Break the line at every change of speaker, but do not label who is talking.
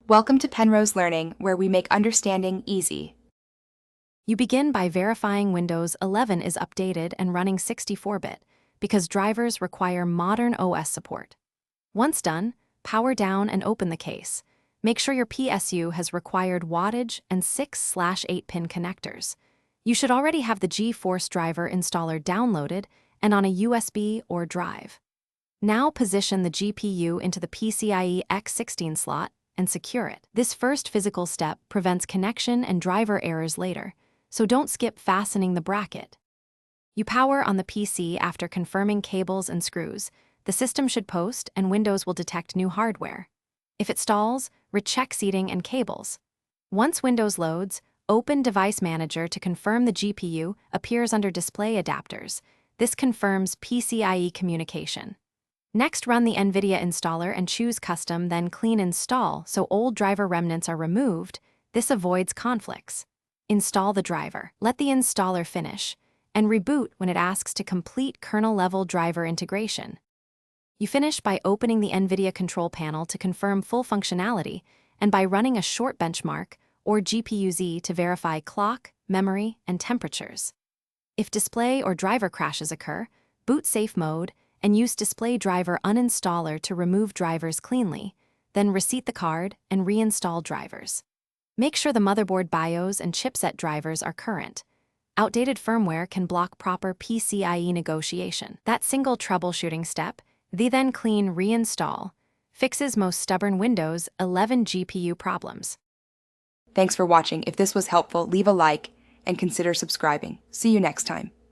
Welcome to Penrose Learning, where we make understanding easy.
You begin by verifying Windows 11 is updated and running 64-bit, because drivers require modern OS support. Once done, power down and open the case. Make sure your PSU has required wattage and 6/8-pin connectors. You should already have the GeForce driver installer downloaded and on a USB or drive. Now position the GPU into the PCIe X16 slot and secure it. This first physical step prevents connection and driver errors later, so don't skip fastening the bracket. You power on the PC after confirming cables and screws. The system should post and Windows will detect new hardware. If it stalls, recheck seating and cables. Once Windows loads, open Device Manager to confirm the GPU appears under Display Adapters. This confirms PCIe communication. Next, run the NVIDIA installer and choose Custom, then Clean Install so old driver remnants are removed. This avoids conflicts. Install the driver. Let the installer finish, and reboot when it asks to complete kernel-level driver integration. You finish by opening the NVIDIA control panel to confirm full functionality and by running a short benchmark or GPU-Z to verify clock, memory, and temperatures. If display or driver crashes occur, boot safe mode and use display driver uninstaller to remove drivers cleanly, then reseat the card and reinstall drivers. Make sure the motherboard BIOS and chipset drivers are current. Outdated firmware can block proper PCIe negotiation. That single troubleshooting step, the then clean reinstall, fixes most stubborn Windows 11 GPU problems.
Thanks for watching. If this was helpful, leave a like and consider subscribing. See you next time.